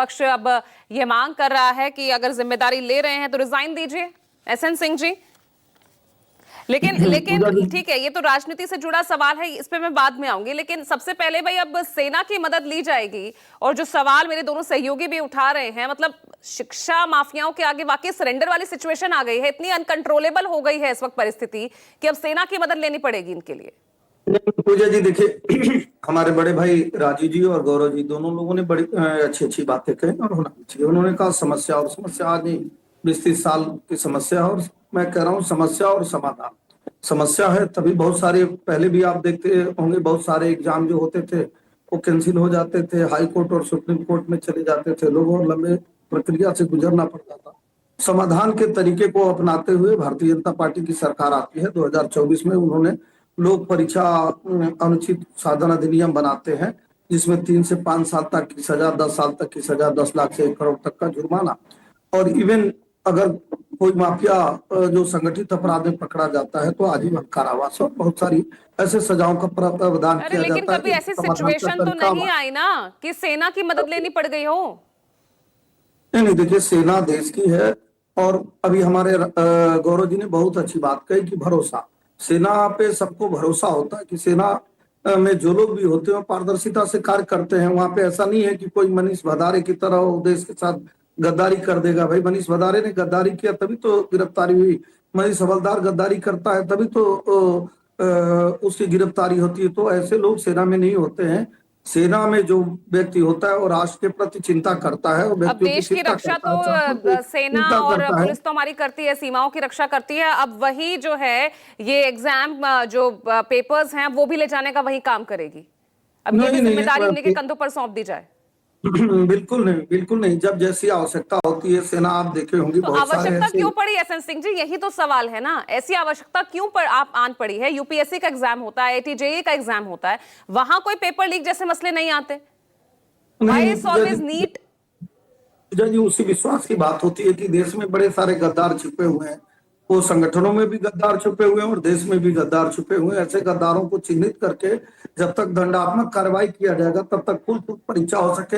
पक्ष अब ये मांग कर रहा है कि अगर जिम्मेदारी ले रहे हैं तो रिजाइन दीजिए एसएन सिंह जी। लेकिन लेकिन ठीक है, ये तो राजनीति से जुड़ा सवाल है, इस पे मैं बाद में आऊंगी। लेकिन सबसे पहले भाई अब सेना की मदद ली जाएगी, और जो सवाल मेरे दोनों सहयोगी भी उठा रहे हैं, मतलब शिक्षा माफियाओं के आगे वाकई सरेंडर वाली सिचुएशन आ गई है, इतनी अनकंट्रोलेबल हो गई है इस वक्त परिस्थिति कि अब सेना की मदद लेनी पड़ेगी इनके लिए। पूजा जी देखिए, हमारे बड़े भाई राजीव जी और गौरव जी दोनों लोगों ने बड़ी अच्छी अच्छी बातें कही और होना चाहिए। उन्होंने कहा समस्या और समस्या आज 20-30 साल की समस्या, और मैं कह रहा हूँ समस्या और समाधान। समस्या है तभी बहुत सारे, पहले भी आप देखते होंगे बहुत सारे एग्जाम जो होते थे वो कैंसिल हो जाते थे, हाई कोर्ट और सुप्रीम कोर्ट में चले जाते थे लोगों, और लंबे प्रक्रिया से गुजरना पड़ता था। समाधान के तरीके को अपनाते हुए भारतीय जनता पार्टी की सरकार आती है 2024 में। उन्होंने लोक परीक्षा अनुचित साधन अधिनियम बनाते हैं, जिसमें 3 से 5 साल तक की सजा, 10 साल तक की सजा, 10 लाख से 1 करोड़ तक का जुर्माना, और इवन अगर कोई माफिया जो संगठित अपराध में पकड़ा जाता है तो आजीवन कारावास, और बहुत सारी ऐसे सजाओं का प्रावधान किया लेकिन जाता है। कभी ऐसी सिचुएशन तो नहीं आई ना कि सेना की मदद लेनी पड़ गई हो? नहीं, देखिए सेना देश की है, और अभी हमारे गौरव जी ने बहुत अच्छी बात कही कि भरोसा, सेना पे सबको भरोसा होता है कि सेना में जो लोग भी होते हैं पारदर्शिता से कार्य करते हैं। वहां पे ऐसा नहीं है कि कोई मनीष भदारे की तरह वो देश के साथ गद्दारी कर देगा। भाई मनीष भदारे ने गद्दारी किया तभी तो गिरफ्तारी हुई, मनीष हवलदार गद्दारी करता है तभी तो उसकी गिरफ्तारी होती है। तो ऐसे लोग सेना में नहीं होते हैं। सेना में जो व्यक्ति होता है वो राष्ट्र के प्रति चिंता करता है, अब देश की रक्षा तो सेना और पुलिस तो हमारी करती है, सीमाओं की रक्षा करती है। अब वही जो है ये एग्जाम जो पेपर्स हैं वो भी ले जाने का वही काम करेगी। अब ये भी जिम्मेदारी उनके कंधों पर सौंप दी जाए? बिल्कुल नहीं, बिल्कुल नहीं। जब जैसी आवश्यकता होती है, सेना आप देखे होंगे तो बहुत सारे आवश्यकता ऐसे। क्यों पड़ी एसएन सिंह जी, यही तो सवाल है ना, ऐसी आवश्यकता क्यों आप आन पड़ी है? यूपीएससी का एग्जाम होता है, एटीजेई का एग्जाम होता है, वहां कोई पेपर लीक जैसे मसले नहीं आते? Why is always NEET? जी उसी विश्वास की बात होती है कि देश में बड़े सारे गद्दार छुपे हुए हैं, वो संगठनों में भी गद्दार छुपे हुए हैं और देश में भी गद्दार छुपे हुए हैं। ऐसे गद्दारों को चिन्हित करके जब तक दंडात्मक कार्रवाई किया जाएगा तब तक फुल परीक्षा हो सके,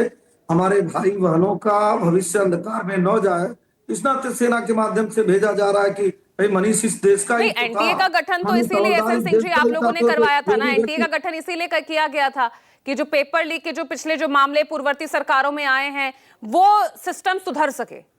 हमारे भाई बहनों का भविष्य अंधकार में न जाए, इस नाते सेना के माध्यम से भेजा जा रहा है कि भाई मनीष इस देश का ही तो एनटीए का गठन तो इसीलिए एसएन सिंह जी आप लोगों ने करवाया था ना, एनटीए का गठन इसीलिए किया गया था कि जो पेपर लीक के जो पिछले जो मामले पूर्ववर्ती सरकारों में आए हैं वो सिस्टम सुधर सके।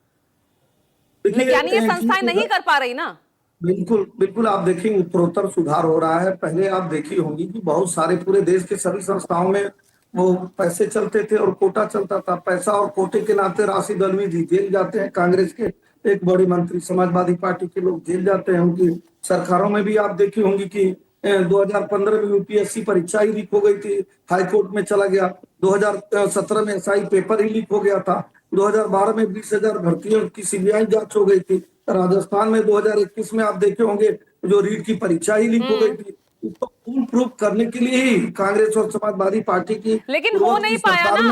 यानी ये संस्थाएं नहीं कर पा रही ना? बिल्कुल बिल्कुल, आप देखिए उत्तरोत्तर सुधार हो रहा है। पहले आप देखी होंगी कि बहुत सारे पूरे देश के सभी संस्थाओं में वो पैसे चलते थे और कोटा चलता था। पैसा और कोटे के नाते राशिद अलवी जी जेल जाते हैं, कांग्रेस के एक बड़े मंत्री, समाजवादी पार्टी के लोग जेल जाते हैं। उनकी सरकारों में भी आप देखी होंगी कि 2015 में यूपीएससी परीक्षा ही लीक हो गई थी, हाईकोर्ट में चला गया। 2017 में एसआई पेपर ही लीक हो गया था। 2012 में 20,000 भर्तियों की सीबीआई जांच हो गई थी। राजस्थान में 2021 में आप देखे होंगे जो रीट की परीक्षा ही लीक हो गई थी। तो फुल प्रूफ करने के लिए ही कांग्रेस और समाजवादी पार्टी की, लेकिन हो नहीं पाया ना,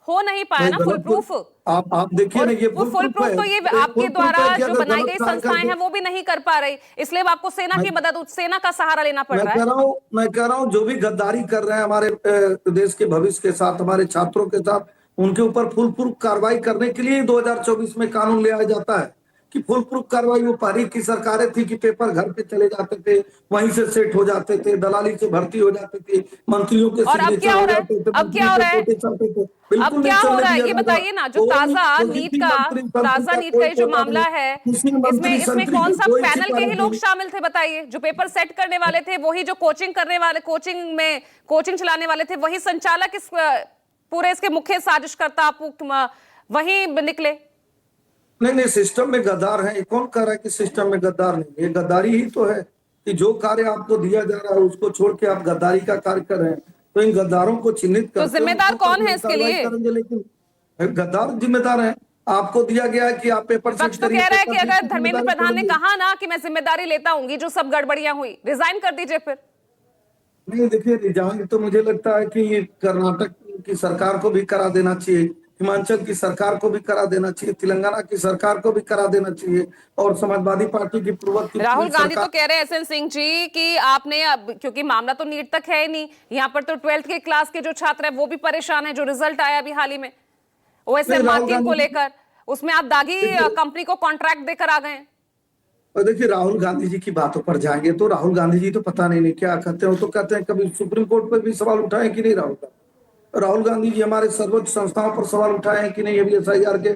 हो नहीं पाया ना फुल प्रूफ। आप देखिए ना, ये फुल प्रूफ तो ये आपके द्वारा जो बनाई गई संस्थाएं हैं वो भी नहीं कर पा रही, इसलिए आपको सेना की मदद, सेना का सहारा लेना पड़ रहा है। मैं कह रहा हूँ जो भी गद्दारी कर रहे हैं हमारे देश के भविष्य के साथ, हमारे छात्रों के साथ, उनके ऊपर फुल प्रूफ कार्रवाई करने के लिए 2024 में कानून ले आया जाता है कि फुल प्रूफ कार्रवाई। वो पारी की सरकारें थी कि पेपर घर पे चले जाते थे, वहीं से सेट हो जाते थे, दलाली से भर्ती हो जाते थे, मंत्रियों के सिग्नेचर हो जाते थे, अब क्या हो रहा है? अब क्या हो रहा है ये बताइए ना। जो ताजा नीट का जो मामला है, इसमें कौन सा पैनल के ही लोग शामिल थे बताइए? जो पेपर सेट करने वाले थे वही, जो कोचिंग करने वाले, कोचिंग चलाने वाले थे वही, संचालक इस पूरे इसके मुख्य साजिशकर्ता वही निकले। नहीं, सिस्टम में गद्दार है। कौन कह रहा है कि सिस्टम में गद्दार नहीं? ये गद्दारी ही तो है कि जो कार्य आपको दिया जा रहा है उसको छोड़ के आप गद्दारी का कार्य कर रहे हैं। तो इन गद्दारों को चिन्हित तो जिम्मेदार कौन है इसके लिए? लेकिन गद्दार जिम्मेदार है। आपको दिया गया है कि आप पेपर विपक्ष तो कह रहा है कि अगर धर्मेंद्र प्रधान ने कहा ना कि मैं जिम्मेदारी लेता हूँ, जो सब गड़बड़ियां हुई, रिजाइन कर दीजिए फिर। नहीं देखिए, रिजाइन तो मुझे लगता है कि कर्नाटक की सरकार को भी करा देना चाहिए, हिमाचल की सरकार को भी करा देना चाहिए, तेलंगाना की सरकार को भी करा देना चाहिए, और समाजवादी पार्टी की पूर्वत की राहुल पूरी गांधी तो सरकार। कह रहे हैं एसएन सिंह जी कि आपने अब, क्योंकि मामला तो नीट तक है ही नहीं, यहाँ पर तो 12th के क्लास के जो छात्र हैं वो भी परेशान है, जो रिजल्ट आया अभी हाल ही में ओएसएम नहीं, राहुल मार्किंग को गांधी लेकर, उसमें आप दागी देखिए, कंपनी को कॉन्ट्रैक्ट देकर आ गए हैं। और देखिए राहुल गांधी जी की बातों पर जाएंगे तो राहुल गांधी जी तो पता नहीं क्या कहते हैं। वो तो कहते हैं कभी सुप्रीम कोर्ट पर भी सवाल उठाए कि नहीं राहुल गांधी जी हमारे सर्वोच्च संस्थाओं पर सवाल उठाए हैं कि नहीं? अभी एसआईआर के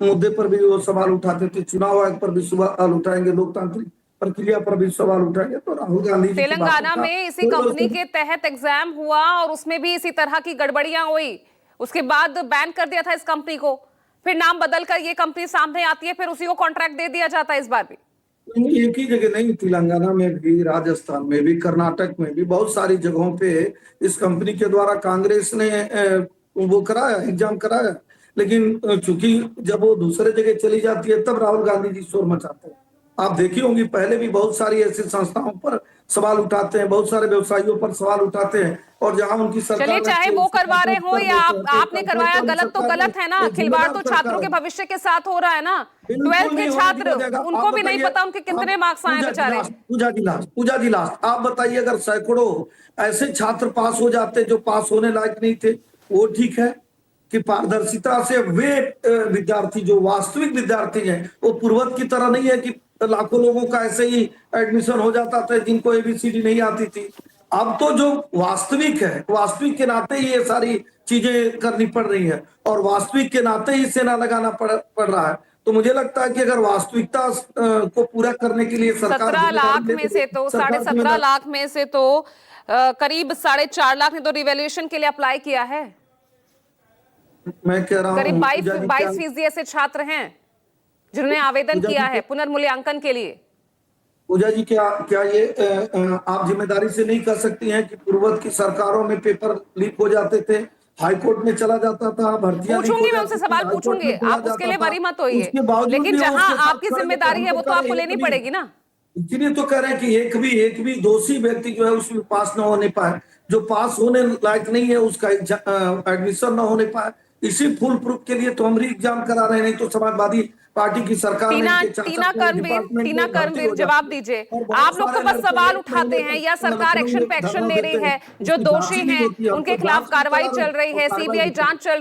मुद्दे पर भी वो सवाल उठाते थे, चुनाव आयोग पर भी सवाल उठाएंगे, लोकतांत्रिक प्रक्रिया पर भी सवाल उठाएंगे। तो राहुल गांधी जी की बातों तेलंगाना का में इसी कंपनी के तहत एग्जाम हुआ और उसमें भी इसी तरह की गड़बड़ियां हुई, उसके बाद बैन कर दिया था इस कंपनी को, फिर नाम बदलकर ये कंपनी सामने आती है, फिर उसी को कॉन्ट्रैक्ट दे दिया जाता है इस बार भी। एक ही जगह नहीं, तेलंगाना में भी, राजस्थान में भी, कर्नाटक में भी बहुत सारी जगहों पे इस कंपनी के द्वारा कांग्रेस ने वो कराया, एग्जाम कराया। लेकिन चूंकि जब वो दूसरे जगह चली जाती है तब राहुल गांधी जी शोर मचाते हैं। आप देखी होंगी पहले भी बहुत सारी ऐसी संस्थाओं पर सवाल उठाते हैं, बहुत सारे व्यवसायियों पर सवाल उठाते हैं, और जहां उनकी सरकार चलिए, चाहे वो करवा रहे हो या आपने करवाया, गलत तो गलत है ना, खिलवाड़ तो छात्रों के भविष्य के साथ हो रहा है ना। 12th के छात्र, उनको भी नहीं पता उनके कितने मार्क्स आए बेचारे। पूजा जी लास्ट आप बताइए, अगर सैकड़ों ऐसे छात्र पास हो जाते जो पास होने लायक नहीं थे, वो ठीक है कि पारदर्शिता से वे विद्यार्थी जो वास्तविक विद्यार्थी हैं, वो पूर्वत की तरह नहीं है कि लाखों लोगों का ऐसे ही एडमिशन हो जाता था जिनको एबीसीडी नहीं आती थी। अब तो जो वास्तविक है, वास्तविक के नाते ही ये सारी चीजें करनी पड़ रही है, और वास्तविक के नाते ही सेना लगाना पड़ रहा है। तो मुझे लगता है कि अगर वास्तविकता को पूरा करने के लिए सरकार 17 लाख में से तो 17.5 लाख में से तो करीब 4.5 लाख ने तो रिवैल्यूएशन के लिए अप्लाई किया है। मैं कह रहा हूँ करीब 22% ऐसे छात्र हैं जिन्होंने आवेदन किया है पुनर्मूल्यांकन के लिए। पूजा जी, क्या क्या ये आप जिम्मेदारी से नहीं कह सकती हैं कि पूर्वत की सरकारों में पेपर लीक हो जाते थे, हाईकोर्ट में चला जाता था, भर्तियां पूछूंगी, मैं उनसे सवाल पूछूंगी, आप उसके लिए वरी मत होइए, लेकिन जहां आपकी जिम्मेदारी है वो तो आपको लेनी पड़ेगी ना। इसलिए तो कह रहे हैं कि एक भी दोषी व्यक्ति जो है उसमें पास न होने पाए, जो पास होने लायक नहीं है उसका एडमिशन न होने पाए। इसी फुल प्रूफ के लिए तो हम री एग्जाम करा रहे हैं, नहीं तो समाजवादी पार्टी की सरकार टीना कर्मवीर जवाब दीजिए। आप लोग तो बस सवाल उठाते हैं या सरकार एक्शन पे एक्शन ले रही है, जो दोषी हैं उनके खिलाफ कार्रवाई चल रही है, सीबीआई जांच चल